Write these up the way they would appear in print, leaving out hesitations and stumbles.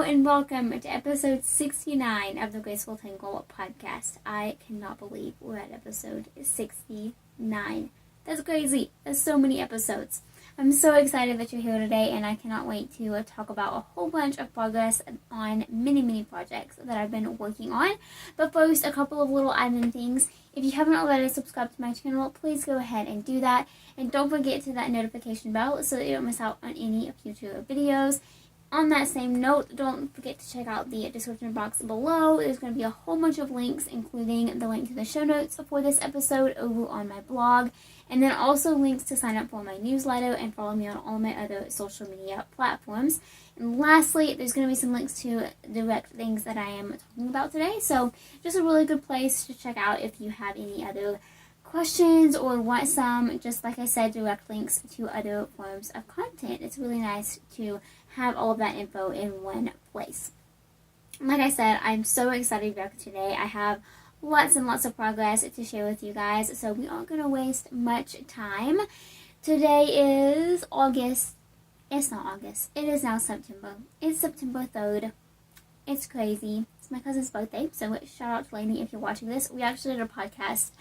and welcome to episode 69 of the Graceful Tangle podcast. I cannot believe we're at episode 69. That's crazy. That's so many episodes. I'm so excited that you're here today, and I cannot wait to talk about a whole bunch of progress on many projects that I've been working on. But first, a couple of little admin things. If you haven't already subscribed to my channel, please go ahead and do that. And don't forget to hit that notification bell so that you don't miss out on any future videos. On that same note, don't forget to check out the description box below. There's going to be a whole bunch of links, including the link to the show notes for this episode over on my blog. And then also links to sign up for my newsletter and follow me on all my other social media platforms. And lastly, there's going to be some links to direct things that I am talking about today. So just a really good place to check out if you have any other questions or want some, just like I said, direct links to other forms of content. It's really nice to have all of that info in one place. Like I said, I'm so excited to be back today. I have lots and lots of progress to share with you guys, so we aren't going to waste much time. Today is August. It's not August. It is now September. It's September 3rd. It's crazy. It's my cousin's birthday, so shout out to Lainey if you're watching this. We actually did a podcast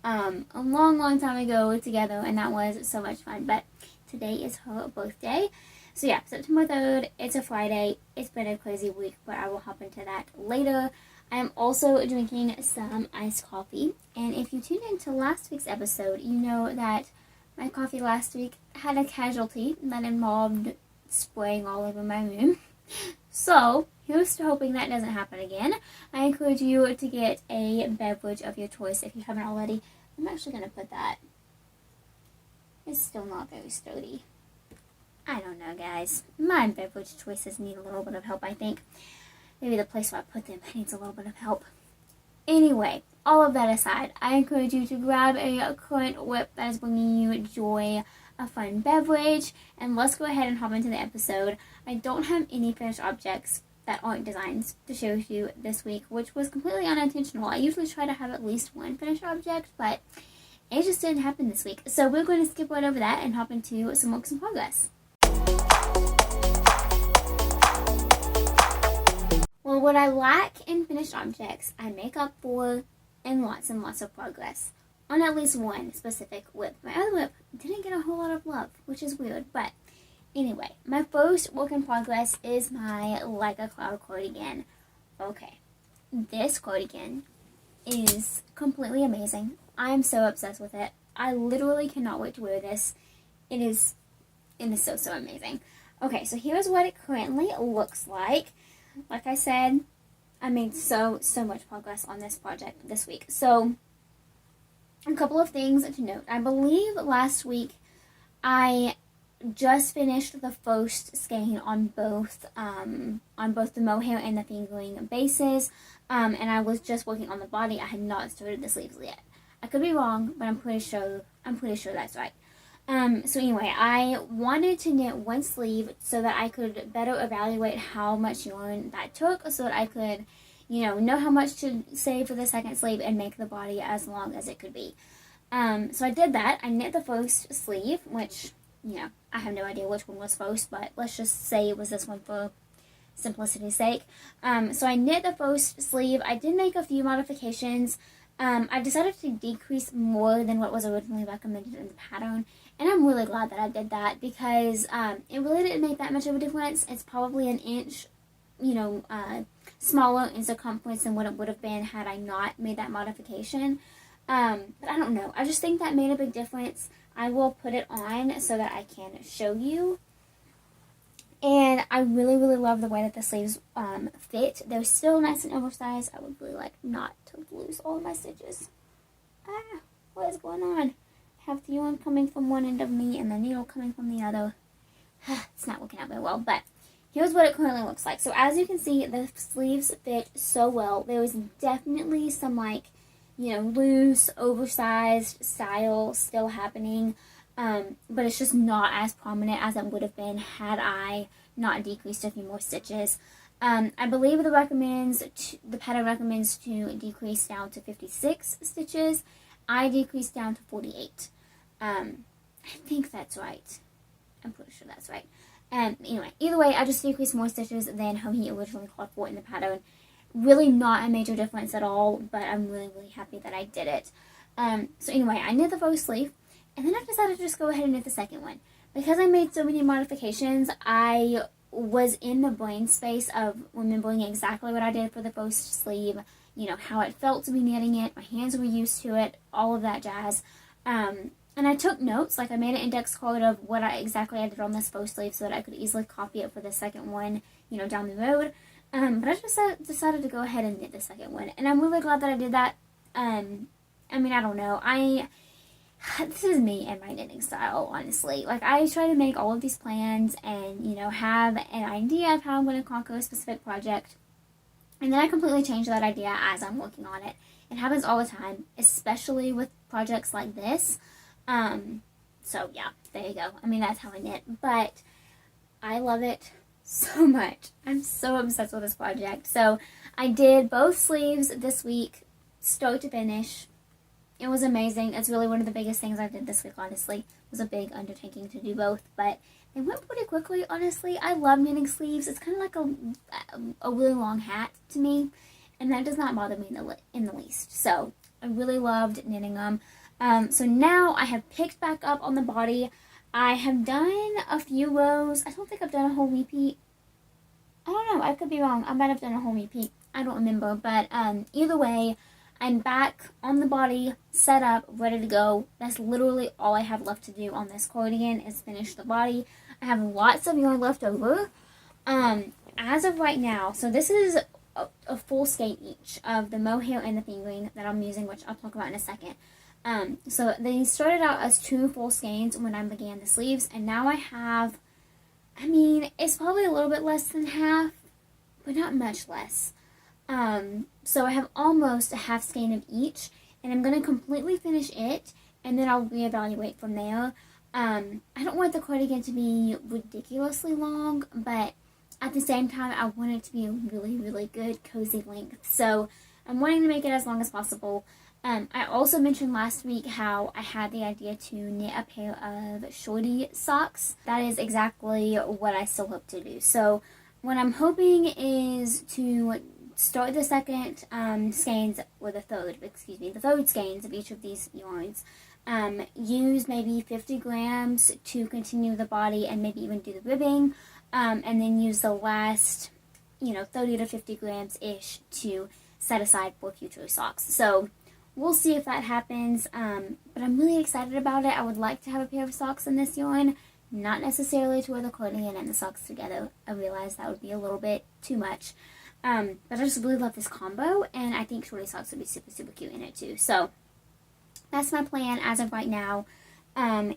a long time ago together, and that was so much fun. But today is her birthday. So yeah, September 3rd, it's a Friday. It's been a crazy week, but I will hop into that later. I am also drinking some iced coffee, and if you tuned into last week's episode, you know that my coffee last week had a casualty that involved spraying all over my room. So here's to hoping that doesn't happen again. I encourage you to get a beverage of your choice if you haven't already. I'm actually going to put that. It's still not very sturdy. I don't know, guys. My beverage choices need a little bit of help, I think. Maybe the place where I put them needs a little bit of help. Anyway, all of that aside, I encourage you to grab a current whip that is bringing you joy, a fun beverage, and let's go ahead and hop into the episode. I don't have any finished objects that aren't designs to share with you this week, which was completely unintentional. I usually try to have at least one finished object, but it just didn't happen this week. So we're going to skip right over that and hop into some works in progress. Well, what I lack in finished objects, I make up for in lots and lots of progress on at least one specific whip. My other whip didn't get a whole lot of love, which is weird, but anyway, my first work in progress is my Like a Cloud cardigan. Okay, this cardigan is completely amazing. I'm so obsessed with it. I literally cannot wait to wear this. It is so amazing. Okay, so here's what it currently looks like. Like I said, I made so much progress on this project this week. So, a couple of things to note. I believe last week I just finished the first skein on both the mohair and the fingering bases, and I was just working on the body. I had not started the sleeves yet. I could be wrong, but I'm pretty sure that's right. So anyway, I wanted to knit one sleeve so that I could better evaluate how much yarn that took, so that I could, know how much to save for the second sleeve and make the body as long as it could be. So I did that. I knit the first sleeve, which, I have no idea which one was first, but let's just say it was this one for simplicity's sake. So I knit the first sleeve. I did make a few modifications. I decided to decrease more than what was originally recommended in the pattern. And I'm really glad that I did that because it really didn't make that much of a difference. It's probably an inch, smaller in circumference than what it would have been had I not made that modification. But I don't know. I just think that made a big difference. I will put it on so that I can show you. And I really love the way that the sleeves fit. They're still nice and oversized. I would really like not to lose all of my stitches. What is going on? I have the yarn coming from one end of me and the needle coming from the other. It's not working out very well, but here's what it currently looks like. So as you can see, the sleeves fit so well. There was definitely some loose, oversized style still happening. But it's just not as prominent as it would have been had I not decreased a few more stitches. I believe the pattern recommends to decrease down to 56 stitches. I decreased down to 48. I think that's right. I'm pretty sure that's right. Anyway, either way, I just decreased more stitches than Homie originally called for in the pattern. Really not a major difference at all, but I'm really, really happy that I did it. So anyway, I knit the first sleeve, and then I decided to just go ahead and knit the second one. Because I made so many modifications, I was in the brain space of remembering exactly what I did for the first sleeve, you know, how it felt to be knitting it, my hands were used to it, all of that jazz. And I took notes, like I made an index card of what exactly I did on this first sleeve so that I could easily copy it for the second one, you know, down the road. But I just decided to go ahead and knit the second one, and I'm really glad that I did that. I mean, I don't know, this is me and my knitting style, honestly. Like, I try to make all of these plans and, you know, have an idea of how I'm going to conquer a specific project. And then I completely change that idea as I'm working on it. It happens all the time, especially with projects like this. So yeah, there you go. I mean, that's how I knit. But I love it so much. I'm so obsessed with this project. So I did both sleeves this week, start to finish. It was amazing. It's really one of the biggest things I did this week, honestly. It was a big undertaking to do both, but they went pretty quickly, honestly. I love knitting sleeves. It's kind of like a really long hat to me, and that does not bother me in the least. So I really loved knitting them. So now I have picked back up on the body. I have done a few rows. I don't think I've done a whole repeat. I don't know. I could be wrong. I might have done a whole repeat. I don't remember, but either way, I'm back on the body, set up, ready to go. That's literally all I have left to do on this cardigan is finish the body. I have lots of yarn left over. As of right now, so this is a full skein each of the mohair and the fingering that I'm using, which I'll talk about in a second. So they started out as 2 full skeins when I began the sleeves, and now I have, I mean, it's probably a little bit less than half, but not much less. So I have almost a half skein of each, and I'm going to completely finish it, and then I'll reevaluate from there. I don't want the cardigan to be ridiculously long, but at the same time, I want it to be a really, really good, cozy length. So I'm wanting to make it as long as possible. I also mentioned last week how I had the idea to knit a pair of shorty socks. That is exactly what I still hope to do. So what I'm hoping is to start the second skeins, or the third skeins of each of these yarns. Use maybe 50 grams to continue the body and maybe even do the ribbing, and then use the last, 30 to 50 grams-ish to set aside for future socks. So we'll see if that happens, but I'm really excited about it. I would like to have a pair of socks in this yarn, not necessarily to wear the cardigan and the socks together. I realize that would be a little bit too much. But I just really love this combo, and I think shorty socks would be super, super cute in it too. So that's my plan as of right now.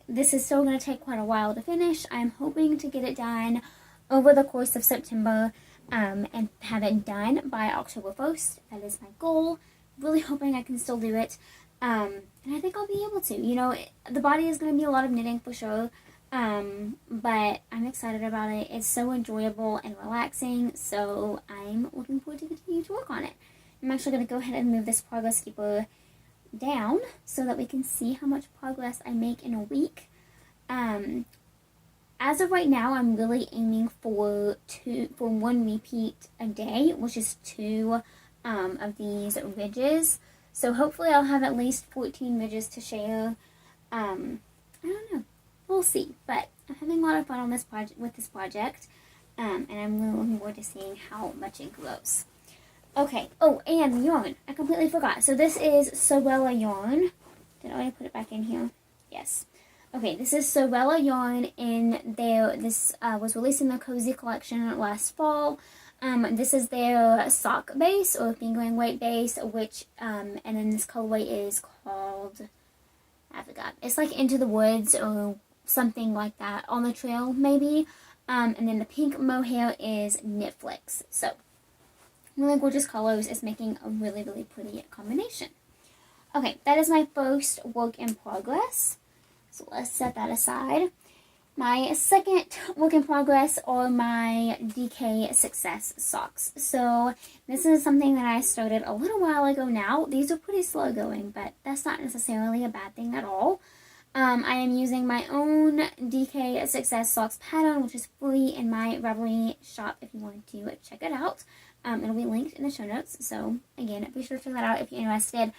This is still going to take quite a while to finish. I'm hoping to get it done over the course of September, and have it done by October 1st. That is my goal. Really hoping I can still do it. And I think I'll be able to. The body is going to be a lot of knitting for sure. But I'm excited about it. It's so enjoyable and relaxing, so I'm looking forward to continue to work on it. I'm actually going to go ahead and move this progress keeper down so that we can see how much progress I make in a week. As of right now, I'm really aiming for 1 repeat a day, which is 2 of these ridges. So hopefully I'll have at least 14 ridges to share. I don't know. We'll see, but I'm having a lot of fun on this project, and I'm really looking forward to seeing how much it grows. Okay, oh, and the yarn. I completely forgot. So this is Sorella yarn. Did I already put it back in here? Yes. Okay, this is Sorella yarn in their, this was released in the Cozy collection last fall. This is their sock base, or fingering weight base, which, and then this colorway is called, I forgot. It's like Into the Woods, or something like that, On the Trail, maybe. And then the pink mohair is Knit Flicks. So, really gorgeous colors. It's making a really, really pretty combination. Okay, that is my first work in progress. So let's set that aside. My second work in progress are my DK Success socks. So this is something that I started a little while ago now. These are pretty slow going, but that's not necessarily a bad thing at all. I am using my own DK Success Socks pattern, which is free in my Ravelry shop if you want to check it out. It'll be linked in the show notes, so again, be sure to check that out if you're interested.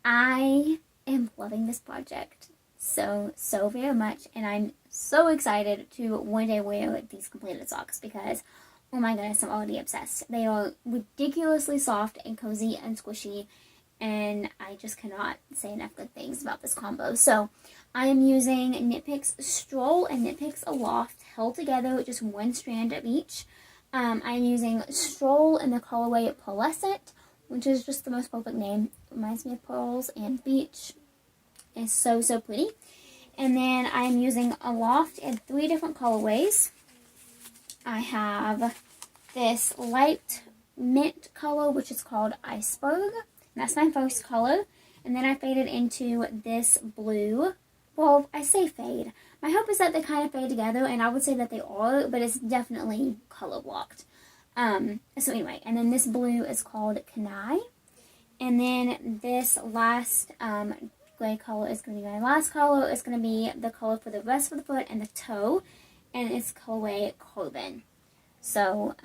I am loving this project so very much, and I'm so excited to one day wear these completed socks because, oh my goodness, I'm already obsessed. They are ridiculously soft and cozy and squishy, and I just cannot say enough good things about this combo. So I am using Knit Picks Stroll and Knit Picks Aloft held together with just one strand of each. I'm using Stroll in the colorway Pearlescent, which is just the most perfect name. It reminds me of pearls and beach. It's so pretty. And then I'm using Aloft in 3 different colorways. I have this light mint color, which is called Iceberg. That's my first color. And then I faded into this blue. Well, I say fade. My hope is that they kind of fade together, and I would say that they are, but it's definitely color blocked. So anyway, and then this blue is called Kanai. And then this last gray color is going to be my last color. It's going to be the color for the rest of the foot and the toe, and it's colorway Carbon. So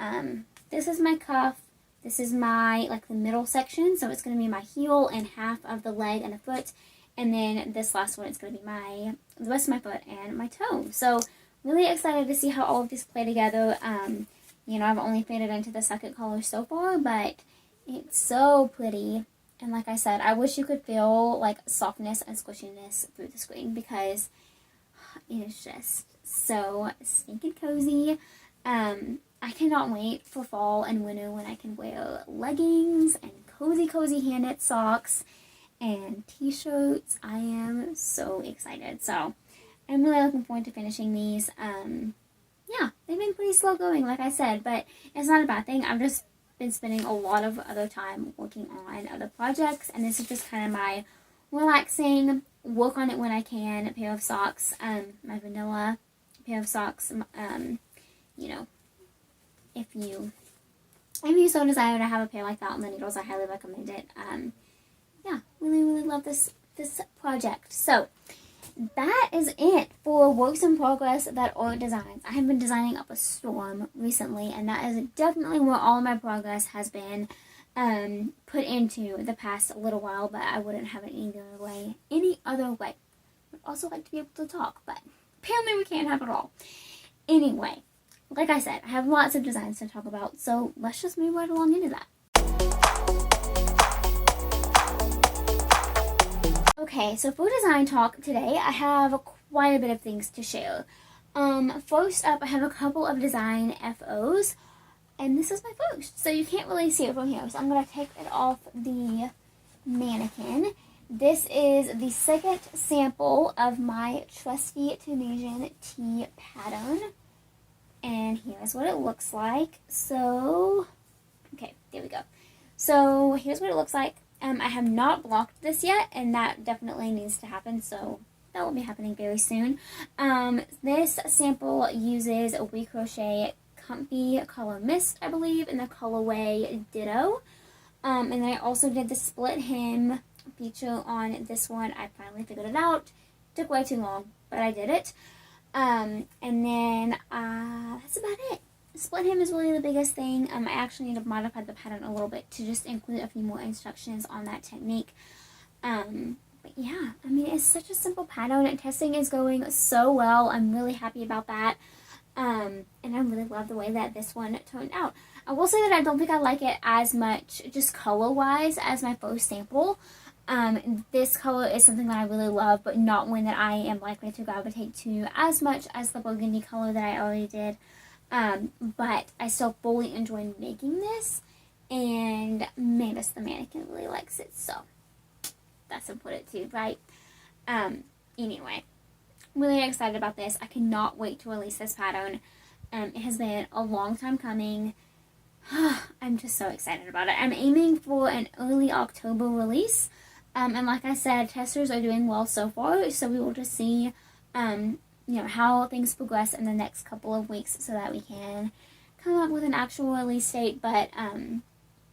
this is my cuff. This is my, like, the middle section, so it's going to be my heel and half of the leg and the foot. And then this last one is going to be the rest of my foot and my toe. So really excited to see how all of these play together. You know, I've only faded into the second color so far, but it's so pretty. And like I said, I wish you could feel, like, softness and squishiness through the screen because it is just so stinking cozy. I cannot wait for fall and winter when I can wear leggings and cozy hand-knit socks and t-shirts. I am so excited. So I'm really looking forward to finishing these. Yeah, they've been pretty slow going, like I said, but it's not a bad thing. I've just been spending a lot of other time working on other projects, and this is just kind of my relaxing, work on it when I can pair of socks. My vanilla pair of socks. You know, if you so desire to have a pair like that on the needles, I highly recommend it. Yeah, really love this project. So that is it for works in progress that are designs. I have been designing up a storm recently, and that is definitely where all of my progress has been put into the past little while, but I wouldn't have it any other way. I'd also like to be able to talk, but apparently we can't have it all. Anyway, like I said, I have lots of designs to talk about, so let's just move right along into that. Okay, so for design talk today, I have quite a bit of things to share. First up, I have a couple of design FOs, and this is my first, so you can't really see it from here, so I'm going to take it off the mannequin. This is the second sample of my trusty Tunisian tea pattern, and here's what it looks like. So, okay, there we go. So here's what it looks like. I have not blocked this yet, and that definitely needs to happen, so that will be happening very soon. This sample uses a We Crochet Comfy Color Mist, I believe, in the colorway Ditto. And then I also did the split hem feature on this one. I finally figured it out. Took way too long, but I did it. And then that's about it. Split hem is really the biggest thing. I actually need to modify the pattern a little bit to just include a few more instructions on that technique. But yeah, I mean, it's such a simple pattern, and testing is going so well. I'm really happy about that. And I really love the way that this one turned out. I will say that I don't think I like it as much, just color-wise, as my first sample. This color is something that I really love, but not one that I am likely to gravitate to as much as the burgundy color that I already did. But I still fully enjoy making this, and Mavis the mannequin really likes it, so that's important too, right? Anyway, really excited about this. I cannot wait to release this pattern. It has been a long time coming. I'm just so excited about it. I'm aiming for an early October release, and like I said, testers are doing well so far, so we will just see you know, how things progress in the next couple of weeks so that we can come up with an actual release date. But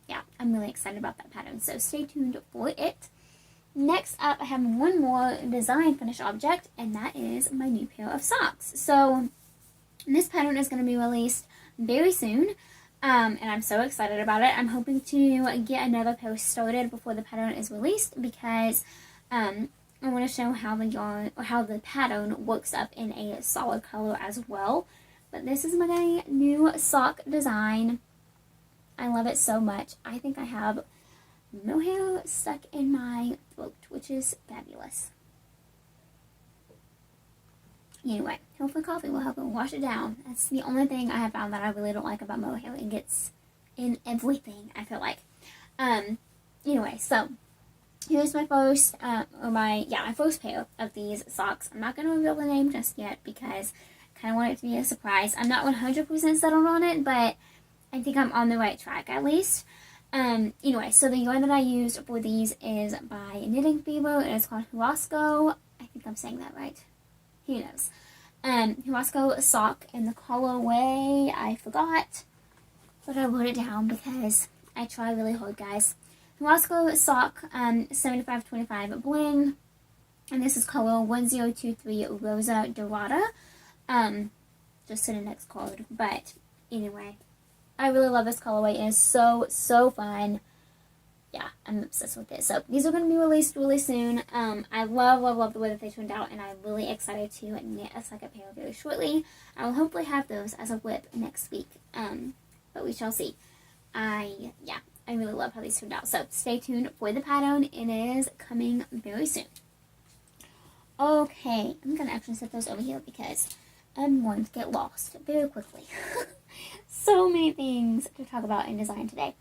yeah, I'm really excited about that pattern, so stay tuned for it. next up, I have one more design finished object, and that is my new pair of socks. So this pattern is going to be released very soon, and I'm so excited about it. I'm hoping to get another pair started before the pattern is released because I want to show how the yarn or how the pattern works up in a solid color as well. But this is my new sock design. I love it so much. I think I have mohair stuck in my throat, which is fabulous. Anyway, hopefully coffee will help it wash it down. That's the only thing I have found that I really don't like about mohair. It gets in everything, I feel like. Anyway, so here's my first, my first pair of these socks. I'm not going to reveal the name just yet because I kind of want it to be a surprise. I'm not 100% settled on it, but I think I'm on the right track at least. Anyway, so the yarn that I used for these is by Knitting Fever, and it's called Huasco. I think I'm saying that right. Who knows? Huasco sock in the colorway, I forgot, but I wrote it down because I try really hard, guys. Huasco sock, 7525 bling, and this is color 1023 Rosa Dorada. Just in the next card, but anyway, I really love this colorway. It is so fun. Yeah, I'm obsessed with it. So these are going to be released really soon. I love the way that they turned out, and I'm really excited to knit a second pair very shortly. I will hopefully have those as a whip next week, but we shall see. I really love how these turned out. So stay tuned for the pattern. It is coming very soon. Okay, I'm going to actually set those over here because I'm going to get lost very quickly. So many things to talk about in design today.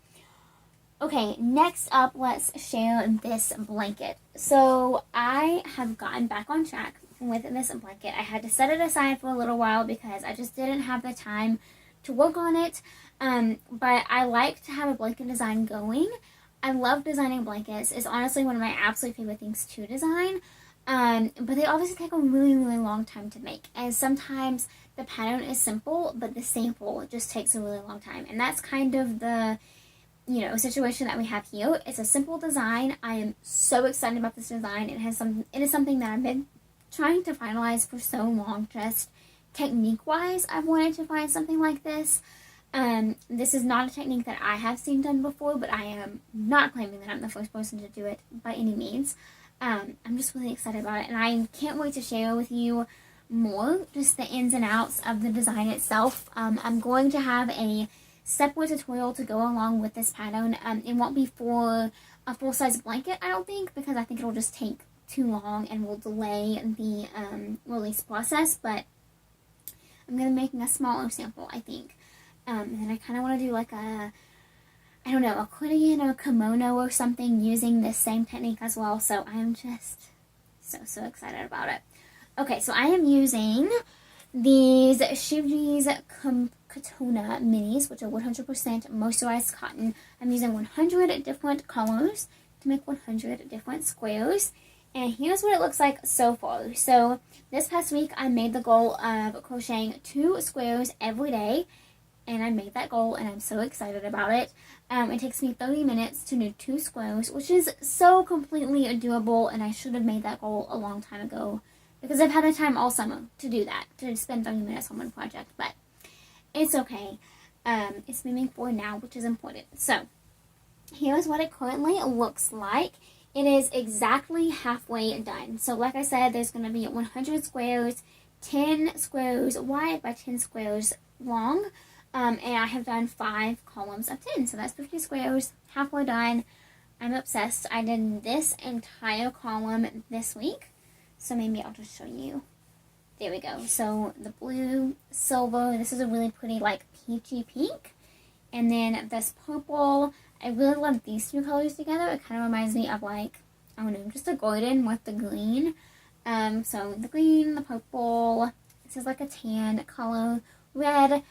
Okay, next up, let's share this blanket. So I have gotten back on track with this blanket. I had to set it aside for a little while because I just didn't have the time to work on it. But I like to have a blanket design going. I love designing blankets. It's honestly one of my absolute favorite things to design. But they obviously take a really long time to make. And sometimes the pattern is simple, but the sample just takes a really long time. And that's kind of the situation that we have here. It's a simple design. I am so excited about this design. It is something that I've been trying to finalize for so long. Just technique-wise, I've wanted to find something like this. This is not a technique that I have seen done before, but I am not claiming that I'm the first person to do it by any means. I'm just really excited about it, and I can't wait to share with you more, just the ins and outs of the design itself. I'm going to have a separate tutorial to go along with this pattern. It won't be for a full-size blanket, I don't think, because I think it'll just take too long and will delay the release process, but I'm going to be making a smaller sample, I think. And then I kind of want to do like a accordion or kimono or something using this same technique as well. So I am just so excited about it. Okay, so I am using these Shiji's Katona minis, which are 100% moisturized cotton. I'm using 100 different colors to make 100 different squares. And here's what it looks like so far. So this past week I made the goal of crocheting 2 squares every day. And I made that goal, and I'm so excited about it. It takes me 30 minutes to do 2 squares, which is so completely doable, and I should have made that goal a long time ago because I've had the time all summer to do that, to spend 30 minutes on one project, but it's okay. It's moving forward now, which is important. So here's what it currently looks like. It is exactly halfway done. So like I said, there's going to be 100 squares, 10 squares wide by 10 squares long. And I have done 5 columns of 10, so that's 50 squares, halfway done. I'm obsessed. I did this entire column this week, so maybe I'll just show you. There we go. So the blue, silver, this is a really pretty like peachy pink, and then this purple. I really love these 2 colors together. It kind of reminds me of like, I don't know, just a golden with the green. So the green, the purple, this is like a tan color, red.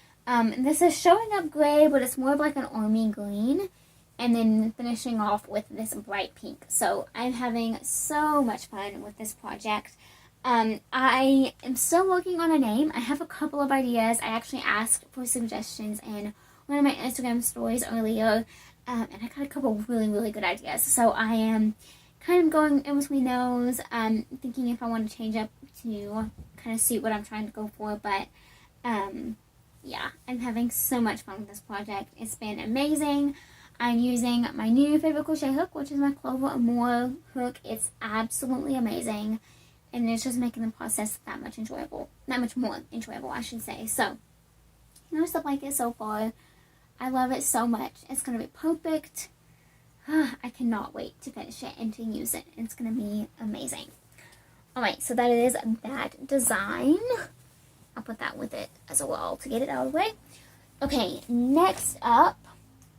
This is showing up gray, but it's more of like an army green, and then finishing off with this bright pink. So I'm having so much fun with this project. I am still working on a name. I have a couple of ideas. I actually asked for suggestions in one of my Instagram stories earlier, and I got a couple really good ideas. So I am kind of going in between those, thinking if I want to change up to kind of suit what I'm trying to go for, but yeah, I'm having so much fun with this project. It's been amazing. I'm using my new favorite crochet hook, which is my Clover More hook. It's absolutely amazing, and it's just making the process that much more enjoyable, I should say. So, here's the blanket so far. I love it so much. It's going to be perfect. I cannot wait to finish it and to use it. It's going to be amazing. Alright, so that is that design. I'll put that with it as well to get it out of the way. Okay, next up,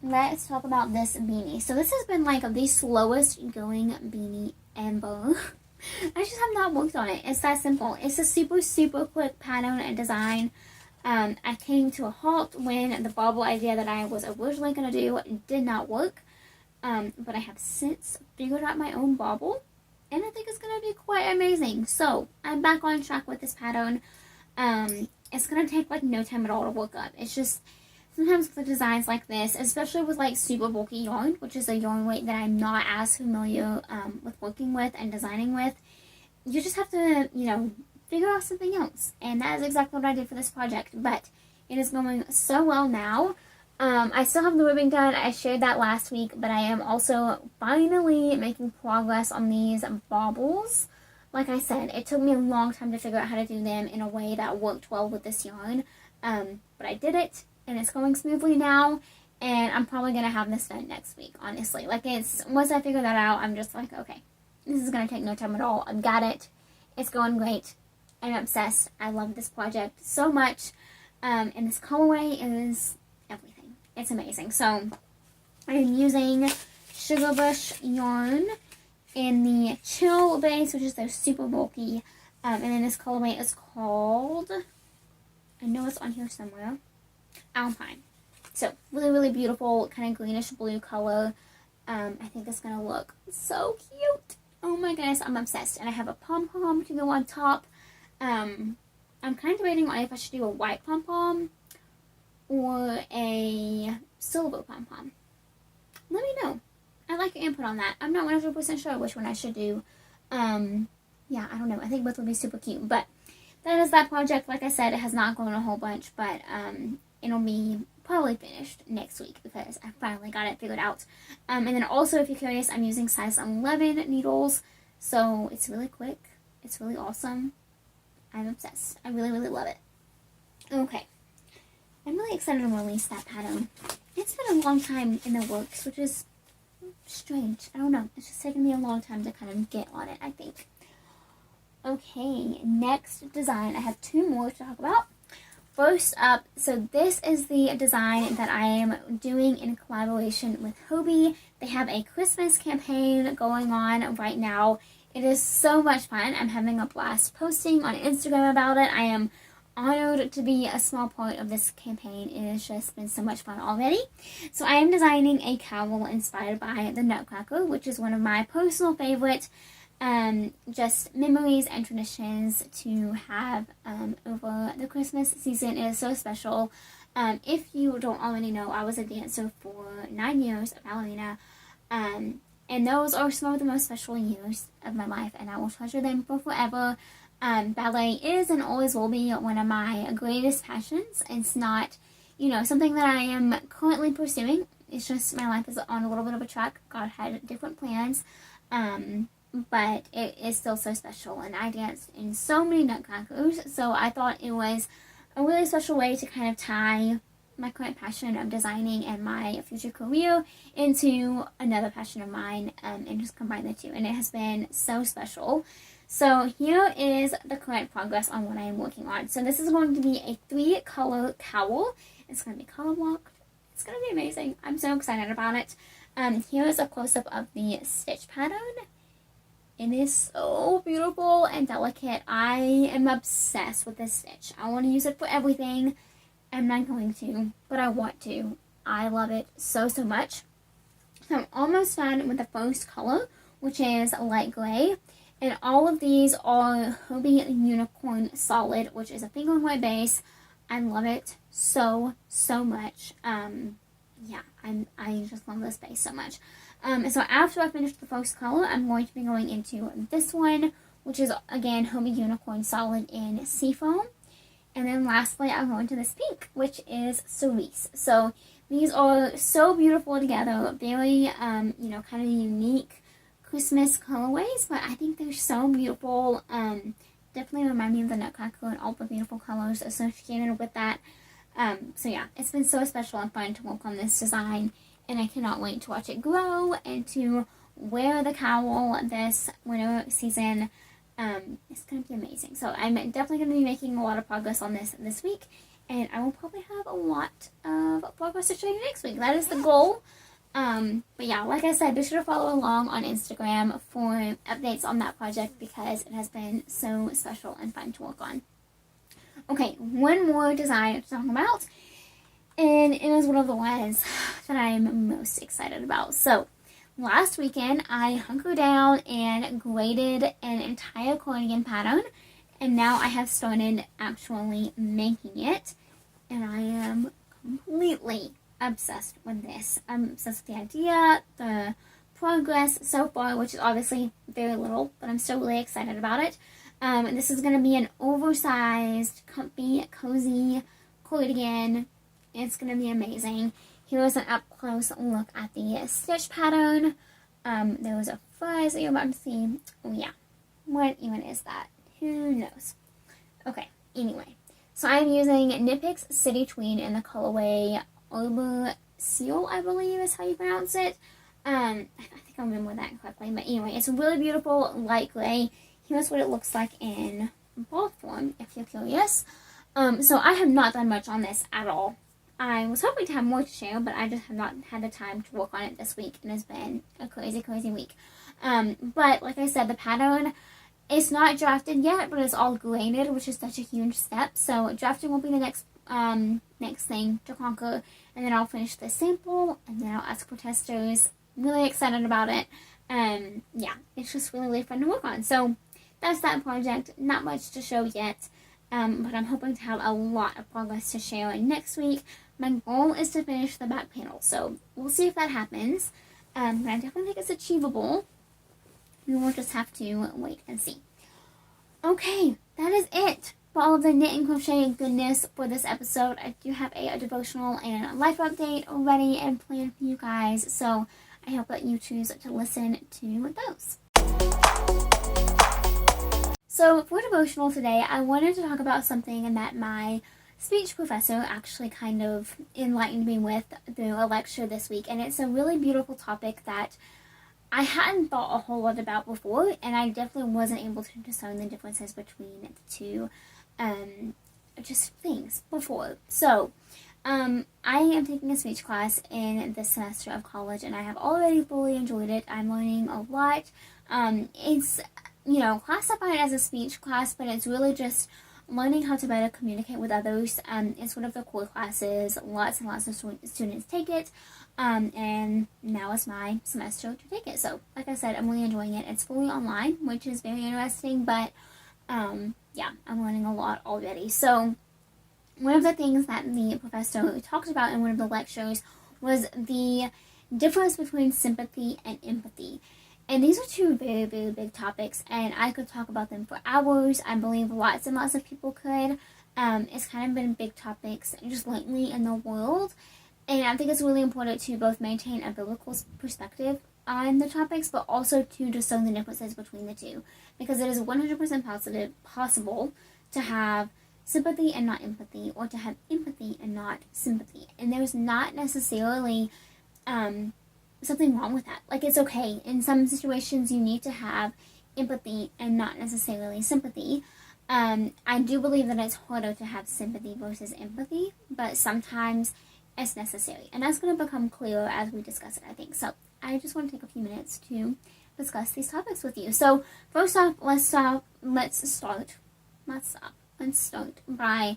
let's talk about this beanie. So this has been like the slowest going beanie ever. I just have not worked on it. It's that simple. It's a super, super quick pattern and design. I came to a halt when the bobble idea that I was originally going to do did not work. But I have since figured out my own bobble, and I think it's going to be quite amazing. So I'm back on track with this pattern. It's going to take like no time at all to work up. It's just sometimes with designs like this, especially with like super bulky yarn, which is a yarn weight that I'm not as familiar with working with and designing with, you just have to, you know, figure out something else. And that is exactly what I did for this project. But it is going so well now. I still have the ribbing done. I shared that last week, but I am also finally making progress on these baubles. Like I said, it took me a long time to figure out how to do them in a way that worked well with this yarn. But I did it, and it's going smoothly now, and I'm probably going to have this done next week, honestly. Like, once I figure that out, I'm just like, okay, this is going to take no time at all. I've got it. It's going great. I'm obsessed. I love this project so much, and this colorway is everything. It's amazing. So, I'm using Sugar Bush yarn in the Chill base, which is their super bulky, and then this colorway is called, I know it's on here somewhere, Alpine. So, really, really beautiful, kind of greenish blue color. I think it's going to look so cute. Oh my goodness, I'm obsessed. And I have a pom-pom to go on top. I'm kind of debating on if I should do a white pom-pom or a silver pom-pom. Let me know. I'd like your input on that. I'm not 100% sure which one I should do. Yeah, I don't know. I think both would be super cute. But that is that project. Like I said, it has not grown a whole bunch, but it'll be probably finished next week because I finally got it figured out. And then also, if you're curious, I'm using size 11 needles, so it's really quick. It's really awesome. I'm obsessed. I really, really love it. Okay. I'm really excited to release that pattern. It's been a long time in the works, which is strange. I don't know. It's just taken me a long time to kind of get on it, I think. Okay, next design. I have two more to talk about. First up, so this is the design that I am doing in collaboration with Hobie. They have a Christmas campaign going on right now. It is so much fun. I'm having a blast posting on Instagram about it. I am honored to be a small part of this campaign. It has just been so much fun already. So I am designing a cowl inspired by the Nutcracker, which is one of my personal favorite just memories and traditions to have over the Christmas season. It is so special. If you don't already know, I was a dancer for 9 years, a ballerina, and those are some of the most special years of my life, and I will treasure them for forever. Ballet is and always will be one of my greatest passions. It's not, you know, something that I am currently pursuing. It's just my life is on a little bit of a track. God had different plans. But it is still so special, and I danced in so many Nutcrackers, so I thought it was a really special way to kind of tie my current passion of designing and my future career into another passion of mine, and just combine the two, and it has been so special. So here is the current progress on what I am working on. So this is going to be a 3-color cowl. It's going to be color blocked. It's going to be amazing. I'm so excited about it. Here is a close-up of the stitch pattern. It is so beautiful and delicate. I am obsessed with this stitch. I want to use it for everything. I'm not going to, but I want to. I love it so, so much. So I'm almost done with the first color, which is light gray. And all of these are Hobie Unicorn Solid, which is a finger and white base. I love it so, so much. yeah, I just love this base so much. So after I finish the first color, I'm going to be going into this one, which is, again, Homie Unicorn Solid in Seafoam. And then lastly, I'm going to this pink, which is Cerise. So these are so beautiful together. Very, kind of unique Christmas colorways, but I think they're so beautiful. Definitely remind me of the Nutcracker and all the beautiful colors associated with that. So yeah, it's been so special and fun to work on this design, and I cannot wait to watch it grow and to wear the cowl this winter season. It's going to be amazing. So I'm definitely going to be making a lot of progress on this week, and I will probably have a lot of progress to show you next week. That is the goal. But yeah, like I said, be sure to follow along on Instagram for updates on that project because it has been so special and fun to work on. Okay, one more design to talk about, and it is one of the ones that I'm most excited about. So, last weekend, I hunkered down and graded an entire cardigan pattern, and now I have started actually making it, and I am completely obsessed with this. I'm obsessed with the idea, the progress so far, which is obviously very little, but I'm still really excited about it. This is going to be an oversized, comfy, cozy cardigan. It's going to be amazing. Here's an up-close look at the stitch pattern. There was a fuzz that you're about to see. Oh yeah, what even is that? Who knows? Okay, anyway. So I'm using Knit Picks City Tween in the colorway Arbor Seal, I believe is how you pronounce it. I think I remember that correctly. But anyway, it's a really beautiful light gray. Here's what it looks like in ball form, if you're curious. So I have not done much on this at all. I was hoping to have more to share, but I just have not had the time to work on it this week, and it's been a crazy, crazy week. But like I said, the pattern is not drafted yet, but it's all graded, which is such a huge step. So drafting will be the next thing to conquer, and then I'll finish the sample, and then I'll ask for testers. Really excited about it. Yeah, it's just really, really fun to work on. So that's that project. Not much to show yet, but I'm hoping to have a lot of progress to share next week. My goal is to finish the back panel, so we'll see if that happens. But I definitely think it's achievable. We will just have to wait and see. Okay, that is it for all of the knit and crochet goodness for this episode. I do have a devotional and a life update already and planned for you guys, so I hope that you choose to listen to those. So for devotional today, I wanted to talk about something that my speech professor actually kind of enlightened me with through a lecture this week, and it's a really beautiful topic that I hadn't thought a whole lot about before, and I definitely wasn't able to discern the differences between the two just things before. So I am taking a speech class in this semester of college, and I have already fully enjoyed it. I'm learning a lot. It's classified as a speech class, but it's really just learning how to better communicate with others. It's one of the core classes. Lots and lots of students take it, and now it's my semester to take it. So, like I said, I'm really enjoying it. It's fully online, which is very interesting, but yeah, I'm learning a lot already. So, one of the things that the professor talked about in one of the lectures was the difference between sympathy and empathy. And these are two very, very big topics, and I could talk about them for hours. I believe lots and lots of people could. It's kind of been big topics just lately in the world, and I think it's really important to both maintain a biblical perspective on the topics, but also to discern the differences between the two, because it is 100% possible to have sympathy and not empathy, or to have empathy and not sympathy, and there's not necessarily something wrong with that. Like, it's okay. In some situations, you need to have empathy and not necessarily sympathy. I do believe that it's harder to have sympathy versus empathy, but sometimes it's necessary. And that's going to become clearer as we discuss it, I think. So, I just want to take a few minutes to discuss these topics with you. So, first off, let's start by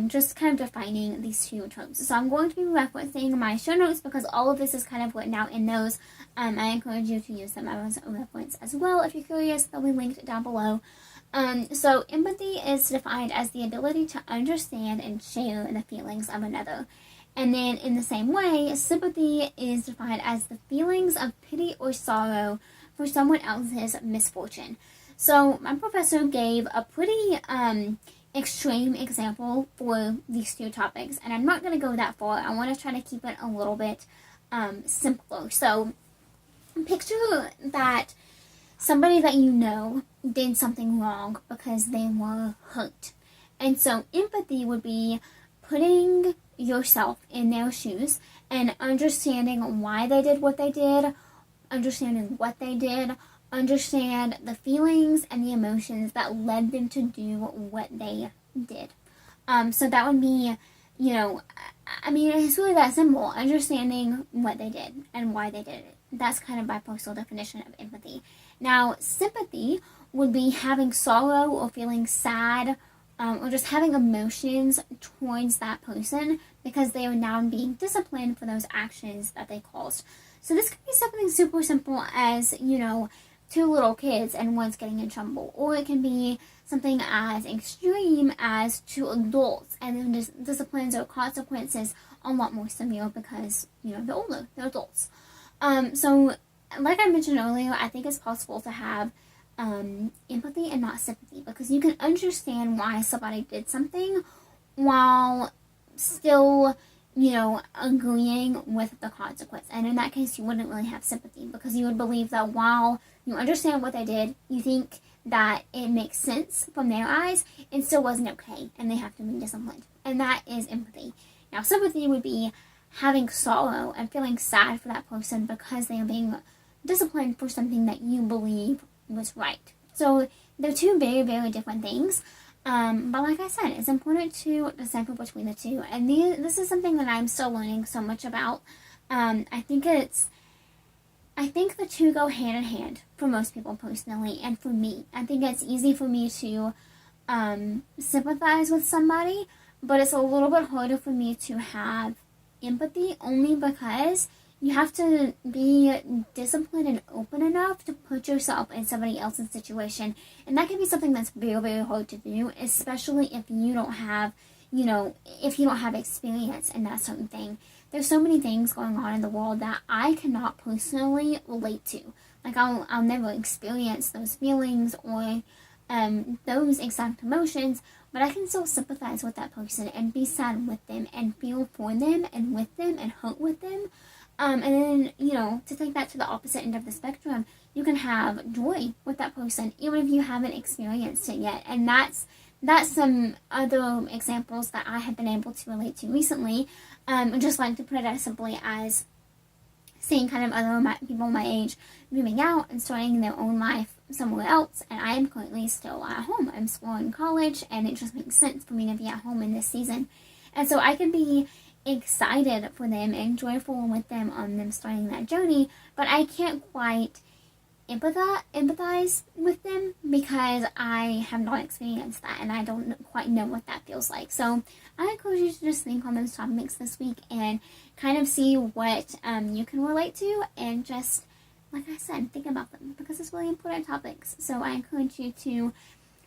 just kind of defining these two terms. So I'm going to be referencing my show notes because all of this is kind of written out in those. I encourage you to use them as a reference as well. If you're curious, they'll be linked down below. So empathy is defined as the ability to understand and share the feelings of another. And then in the same way, sympathy is defined as the feelings of pity or sorrow for someone else's misfortune. So my professor gave a pretty extreme example for these two topics, and I'm not going to go that far. I want to try to keep it a little bit simpler. So picture that somebody that you know did something wrong because they were hurt. And so empathy would be putting yourself in their shoes and understanding why they did what they did, understanding what they did, understand the feelings and the emotions that led them to do what they did. So that would be, it's really that simple. Understanding what they did and why they did it. That's kind of my personal definition of empathy. Now, sympathy would be having sorrow or feeling sad, or just having emotions towards that person because they are now being disciplined for those actions that they caused. So this could be something super simple as, two little kids and one's getting in trouble. Or it can be something as extreme as two adults and then just disciplines or consequences a lot more severe because, they're older, they're adults. So like I mentioned earlier, I think it's possible to have empathy and not sympathy because you can understand why somebody did something while still, agreeing with the consequence. And in that case, you wouldn't really have sympathy because you would believe that while you understand what they did, you think that it makes sense from their eyes, it still wasn't okay and they have to be disciplined. And that is empathy. Now, sympathy would be having sorrow and feeling sad for that person because they are being disciplined for something that you believe was right. So they're two very, very different things. But like I said, it's important to decipher between the two. And this is something that I'm still learning so much about. I think the two go hand in hand for most people personally, and for me. I think it's easy for me to sympathize with somebody, but it's a little bit harder for me to have empathy only because you have to be disciplined and open enough to put yourself in somebody else's situation. And that can be something that's very, very hard to do, especially if you don't have, experience in that certain thing. There's so many things going on in the world that I cannot personally relate to. Like I'll never experience those feelings or those exact emotions, but I can still sympathize with that person and be sad with them and feel for them and with them and hurt with them. And then, to take that to the opposite end of the spectrum, you can have joy with that person, even if you haven't experienced it yet. And that's some other examples that I have been able to relate to recently. Just like to put it as simply as seeing kind of other people my age moving out and starting their own life somewhere else. And I am currently still at home. I'm still in college, and it just makes sense for me to be at home in this season. And so I can be excited for them and joyful with them on them starting that journey, but I can't quite empathize with them because I have not experienced that and I don't quite know what that feels like. So I encourage you to just think on those topics this week and kind of see what you can relate to, and just, like I said, think about them because it's really important topics. So I encourage you to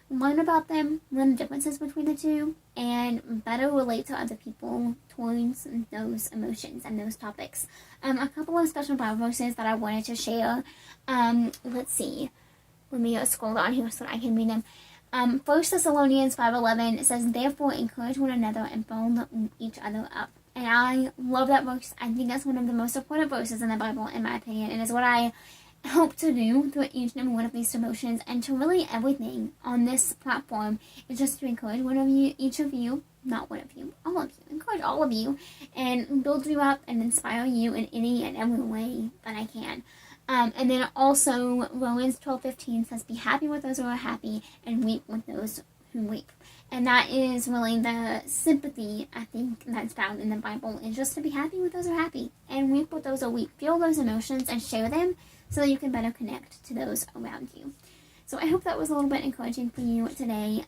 learn about them, learn the differences between the two, and better relate to other people towards those emotions and those topics. A couple of special Bible verses that I wanted to share. Let's see. Let me scroll down here so that I can read them. 1 Thessalonians 5:11 says, "Therefore encourage one another and build each other up." And I love that verse. I think that's one of the most important verses in the Bible, in my opinion, and is what I hope to do through each and every one of these devotions, and to really everything on this platform is just to encourage each of you, not one of you, all of you, encourage all of you, and build you up and inspire you in any and every way that I can. And then also Romans 12:15 says, "Be happy with those who are happy and weep with those who weep." And that is really the sympathy, I think, that's found in the Bible, is just to be happy with those who are happy and weep with those who weep. Feel those emotions and share them so that you can better connect to those around you. So I hope that was a little bit encouraging for you today.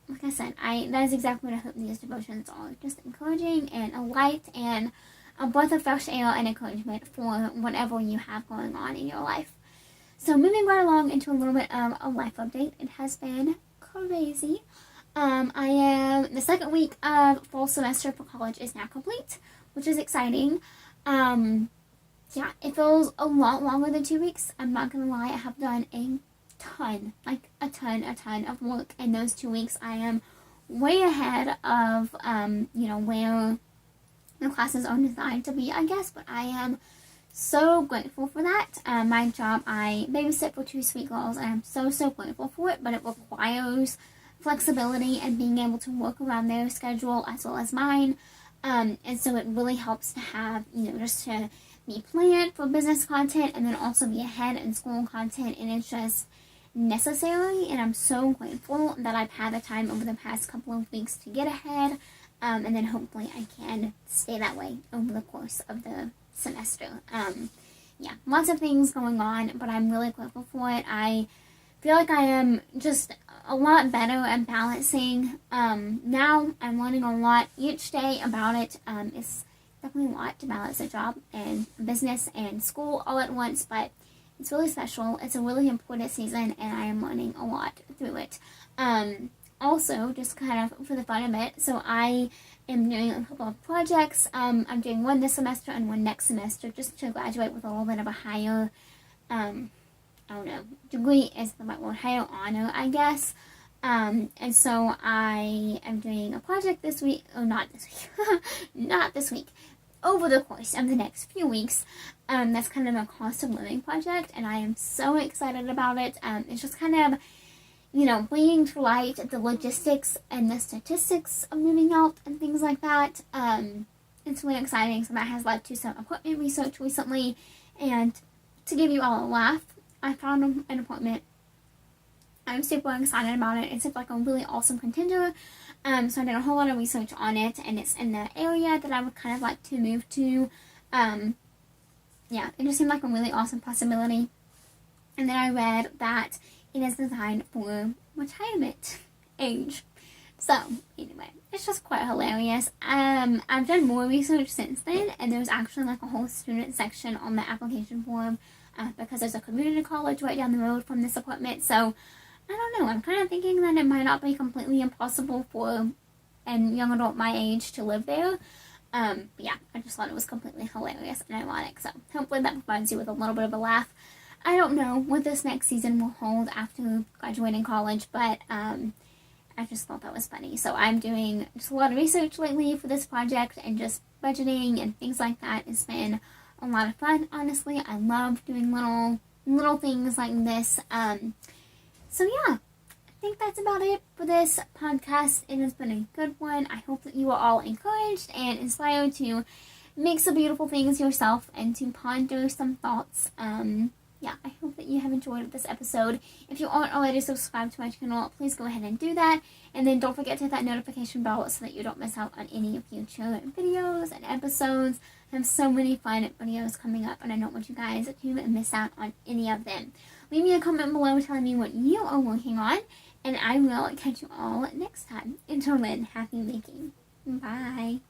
Like I said, that is exactly what I hope these devotions are. Just encouraging and a light and a breath of fresh air and encouragement for whatever you have going on in your life. So moving right along into a little bit of a life update. It has been crazy. The second week of fall semester for college is now complete, which is exciting. Yeah, it feels a lot longer than 2 weeks. I'm not gonna lie, I have done a ton of work in those 2 weeks. I am way ahead of, where the classes are designed to be, I guess, but I am so grateful for that. My job, I babysit for 2 sweet girls, and I'm so grateful for it, but it requires flexibility and being able to work around their schedule as well as mine. And so it really helps to have, just to be planned for business content and then also be ahead in school content, and it's just necessary, and I'm so grateful that I've had the time over the past couple of weeks to get ahead, and then hopefully I can stay that way over the course of the semester. Yeah, lots of things going on, but I'm really grateful for it. I feel like I am just a lot better at balancing. Now I'm learning a lot each day about it. It's definitely a lot to balance a job and business and school all at once, but it's really special. It's a really important season, and I am learning a lot through it. Also, just kind of for the fun of it, so I am doing a couple of projects. I'm doing one this semester and one next semester, just to graduate with a little bit of a higher, degree is the right word, higher honor, I guess. And so I am doing a project this week, not this week, over the course of the next few weeks. That's kind of a cost of living project, and I am so excited about it. It's just kind of, bringing to light the logistics and the statistics of moving out and things like that. It's really exciting. So that has led to some apartment research recently, and to give you all a laugh, I found an apartment. I'm super excited about it. It's like a really awesome contender. So I did a whole lot of research on it, and it's in the area that I would kind of like to move to. Yeah, it just seemed like a really awesome possibility. And then I read that it is designed for retirement age. So, anyway, it's just quite hilarious. I've done more research since then, and there's actually like a whole student section on the application form, because there's a community college right down the road from this apartment. So, I don't know, I'm kind of thinking that it might not be completely impossible for a young adult my age to live there. But yeah, I just thought it was completely hilarious and ironic. So, hopefully that provides you with a little bit of a laugh. I don't know what this next season will hold after graduating college, but I just thought that was funny. So I'm doing just a lot of research lately for this project, and just budgeting and things like that. It's been a lot of fun, honestly. I love doing little things like this. So yeah, I think that's about it for this podcast. It has been a good one. I hope that you are all encouraged and inspired to make some beautiful things yourself and to ponder some thoughts. Yeah, I hope that you have enjoyed this episode. If you aren't already subscribed to my channel, please go ahead and do that. And then don't forget to hit that notification bell so that you don't miss out on any future videos and episodes. I have so many fun videos coming up, and I don't want you guys to miss out on any of them. Leave me a comment below telling me what you are working on, and I will catch you all next time. Until then, happy making. Bye.